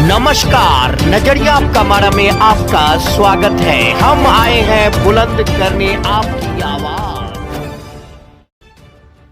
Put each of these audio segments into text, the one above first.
नमस्कार, नजरिया कमारा में आपका स्वागत है। हम आए हैं बुलंद करने आपकी आवाज।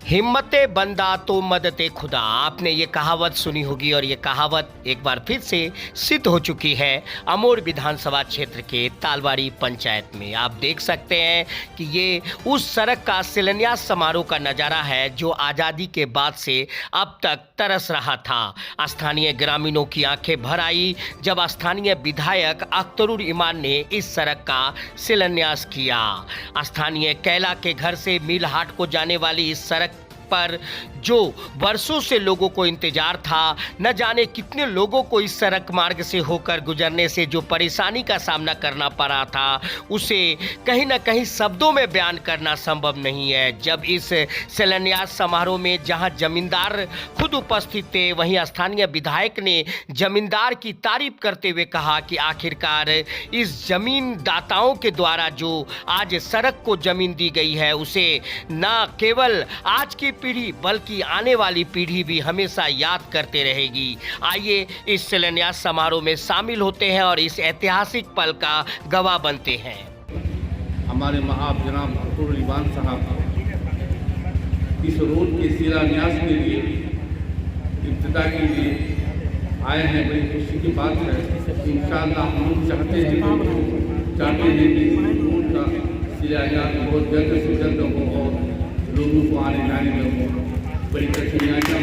हिम्मते बंदा तो मददे खुदा, आपने ये कहावत सुनी होगी और ये कहावत एक बार फिर से सिद्ध हो चुकी है अमोर विधानसभा क्षेत्र के तालवाड़ी पंचायत में। आप देख सकते हैं कि ये उस सड़क का शिलान्यास समारोह का नज़ारा है जो आज़ादी के बाद से अब तक तरस रहा था। स्थानीय ग्रामीणों की आंखें भर आई जब स्थानीय विधायक अख्तरुल ईमान ने इस सड़क का शिलान्यास किया। स्थानीय कैला के घर से मिल हाट को जाने वाली इस सड़क पर जो वर्षों से लोगों को इंतजार था, न जाने कितने लोगों को इस सड़क मार्ग से होकर गुजरने से जो परेशानी का सामना करना पड़ा था, उसे कहीं न कहीं शब्दों में बयान करना संभव नहीं है। जब इस शिलान्यास समारोह में जहां जमींदार खुद उपस्थित थे, वहीं स्थानीय विधायक ने जमींदार की तारीफ करते हुए कहा कि आखिरकार इस जमीन दाताओं के द्वारा जो आज सड़क को जमीन दी गई है, उसे न केवल आज की पीढ़ी बल्कि आने वाली पीढ़ी भी हमेशा याद करते रहेगी। आइए इस शिलान्यास समारोह में शामिल होते हैं और इस ऐतिहासिक पल का गवाह बनते हैं। हमारे महाब जनाब अख्तरुल ईमान साहब इस रोड के शिलान्यास के लिए, इब्तिदा के लिए आए हैं। बड़ी खुशी की बात है। इंशाअल्लाह हम लोग चाहते हैं कि रोड का शिलान्यास बहुत जल्द से जल्द हो और लोगों को आने जाने में बड़ी कठिनाइयाँ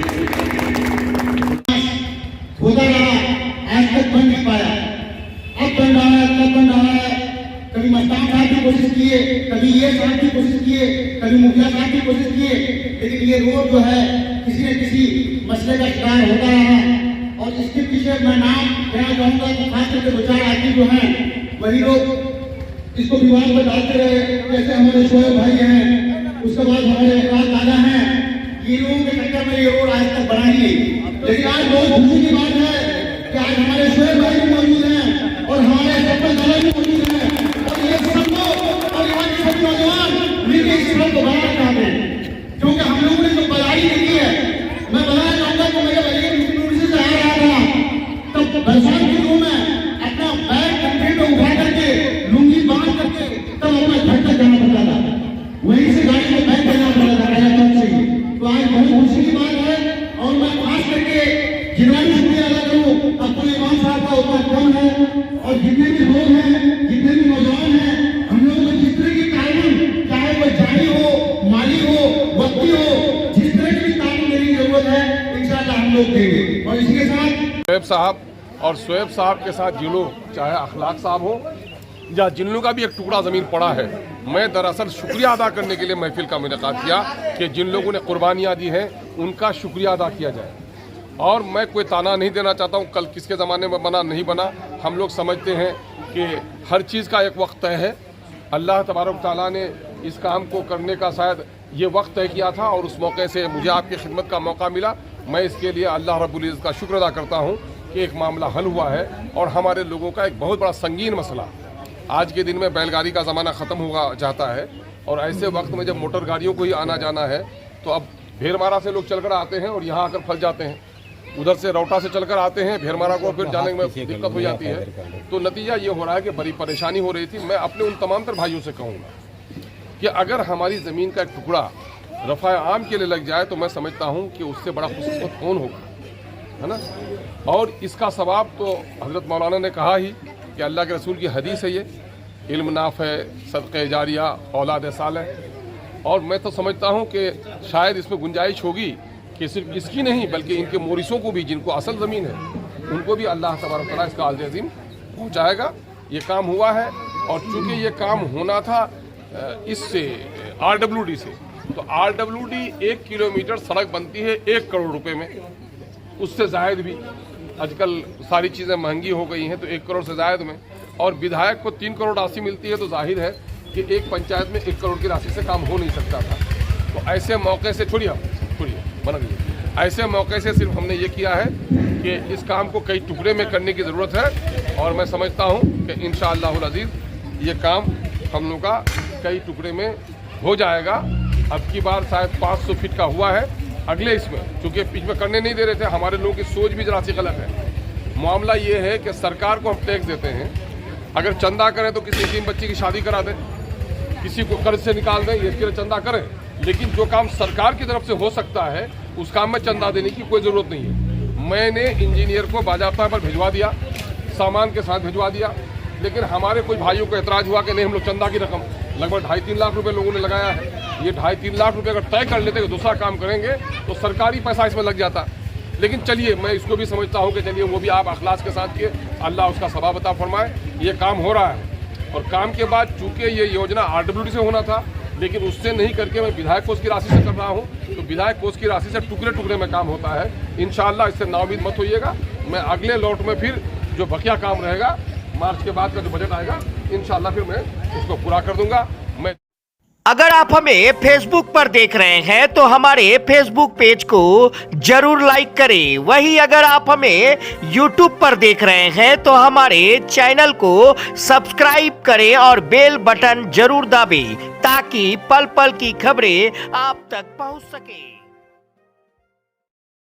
होता रहा, आज तक बन नहीं पाया। अब बन रहा है, तब बन रहा है। कभी मस्तान साहब की कोशिश किए, कभी ये साहब की कोशिश किए, कभी मुखिया साहब की कोशिश किए, लेकिन ये रोड जो है किसी न किसी मसले का शिकार होता रहा। और इसके पीछे मैं नाम कहना चाहूँगा कि खास करके दो चार आदमी जो हैं वही लोग इसको विवाद में डालते रहे। जैसे हमारे शोएब भाई हैं, उसके बाद हमारे अपराध दादा हैं। ये लोगों के चक्कर में ये रोड आज तक बना ही नहीं। लेकिन आज बहुत खुशी की बात है कि आज हमारे शोएब भाई भी मौजूद हैं और हमारे सरपंच दादा भी मौजूद हैं और ये सब लोग और यहाँ के सभी नौजवान मिलकर इस सड़क को बनाना चाहते हैं। क्योंकि हम लोगों ने जो बधाई दी है, मैं बताना चाहूँगा कि मेरे बजट से आ रहा था, तब बरसात के दिनों में अपना बैग कंधे पे उठा करके लुंगी बांध करके तब अपना घर तक जाना पड़ता था। वहीं से गाड़ी में बैग करना पड़ा था से ही। तो आज बहुत खुशी की बात है और मैं खास करके जितना भी शुक्रिया अदा करूँ अख्तरुल ईमान साहब का उतना कम है। और जितने भी लोग हैं, जितने भी नौजवान हैं, हम लोगों को जिस तरह की तालीम, चाहे वो जानी हो, माली हो, वक्ती हो, जिस तरह की तालीम देने की जरूरत है, इंशाअल्लाह हम लोग देंगे। और इसी के साथ शोएब साहब और शोएब साहब के साथ जिन लोग, चाहे अखलाक साहब हो या जिन लोगों का भी एक टुकड़ा ज़मीन पड़ा है, मैं दरअसल शुक्रिया अदा करने के लिए महफिल का मुनाकात किया कि जिन लोगों ने कुर्बानियाँ दी हैं उनका शुक्रिया अदा किया जाए। और मैं कोई ताना नहीं देना चाहता हूँ कल किसके ज़माने में बना नहीं बना। हम लोग समझते हैं कि हर चीज़ का एक वक्त तय है। अल्लाह तबारक ताला ने इस काम को करने का शायद ये वक्त तय किया था और उस मौके से मुझे आपकी खिदमत का मौका मिला। मैं इसके लिए अल्लाह रब्बुल इज़्ज़त का शुक्र अदा करता हूँ कि एक मामला हल हुआ है और हमारे लोगों का एक बहुत बड़ा संगीन मसला, आज के दिन में बैलगाड़ी का ज़माना ख़त्म होगा जाता है और ऐसे वक्त में जब मोटर गाड़ियों को ही आना जाना है तो अब भेरमारा से लोग चलकर आते हैं और यहाँ आकर फंस जाते हैं। उधर से रौटा से चलकर आते हैं, भेरमारा को फिर जाने में दिक्कत हो जाती है। तो नतीजा ये हो रहा है कि बड़ी परेशानी हो रही थी। मैं अपने उन तमाम तर भाइयों से कहूँगा कि अगर हमारी ज़मीन का एक टुकड़ा रफ़ा आम के लिए लग जाए तो मैं समझता हूँ कि उससे बड़ा खुशकिस्मत कौन होगा, है ना। और इसका सवाब तो हज़रत मौलाना ने कहा ही कि अल्लाह के रसूल की हदीस है, ये इल्म नाफ़ है, सदक़े जारिया, औलाद सालेह। और मैं तो समझता हूँ कि शायद इसमें गुंजाइश होगी कि सिर्फ इसकी नहीं बल्कि इनके मोरिसों को भी, जिनको असल ज़मीन है, उनको भी अल्लाह तबारक तआला इसका अजर अज़ीम पहुँचाएगा। ये काम हुआ है और चूँकि ये काम होना था इससे RWD से, तो RWD 1 किलोमीटर सड़क बनती है 1 करोड़ रुपये में, उससे ज़ायद भी। आजकल सारी चीज़ें महंगी हो गई हैं तो 1 करोड़ से ज़ायद में, और विधायक को 3 करोड़ राशि मिलती है, तो जाहिर है कि एक पंचायत में 1 करोड़ की राशि से काम हो नहीं सकता था। तो ऐसे मौके से छोड़िए बना दीजिए, ऐसे मौके से सिर्फ हमने ये किया है कि इस काम को कई टुकड़े में करने की ज़रूरत है और मैं समझता हूँ कि इंशाअल्लाहुल अज़ीज़ ये काम हम लोग का कई टुकड़े में हो जाएगा। अब की बार शायद 500 फीट का हुआ है, अगले इसमें चूँकि बीच में करने नहीं दे रहे थे, हमारे लोगों की सोच भी जरा सी गलत है। मामला ये है कि सरकार को हम टैक्स देते हैं, अगर चंदा करें तो किसी यतीम बच्ची की शादी करा दें, किसी को कर्ज से निकाल दें, इसके लिए चंदा करें, लेकिन जो काम सरकार की तरफ से हो सकता है उस काम में चंदा देने की कोई ज़रूरत नहीं है। मैंने इंजीनियर को बाज़ाब्ता पर भिजवा दिया, सामान के साथ भिजवा दिया, लेकिन हमारे कुछ भाइयों को एतराज़ हुआ कि नहीं, हम लोग चंदा की रकम लगभग 2.5-3 लाख रुपए लोगों ने लगाया है, ये 2.5-3 लाख रुपए अगर तय कर लेते कि दूसरा काम करेंगे तो सरकारी पैसा इसमें लग जाता। लेकिन चलिए, मैं इसको भी समझता हूँ कि चलिए वो भी आप अखलास के साथ किए, अल्लाह उसका सवाब अता फरमाए। ये काम हो रहा है और काम के बाद चूंकि ये योजना RWD से होना था, लेकिन उससे नहीं करके मैं विधायक कोष की राशि से कर रहा हूँ, तो विधायक कोष की राशि से टुकड़े टुकड़े में काम होता है। इंशाअल्लाह इससे नाउमीद मत होइएगा, मैं अगले लॉट में फिर जो बकिया काम रहेगा, मार्च के बाद का जो बजट आएगा, इंशाअल्लाह फिर मैं उसको पूरा कर दूंगा। मैं अगर आप हमें फेसबुक पर देख रहे हैं तो हमारे फेसबुक पेज को जरूर लाइक करें। वहीं अगर आप हमें यूट्यूब पर देख रहे हैं तो हमारे चैनल को सब्सक्राइब करें और बेल बटन जरूर दबाएं ताकि पल पल की खबरें आप तक पहुंच सके।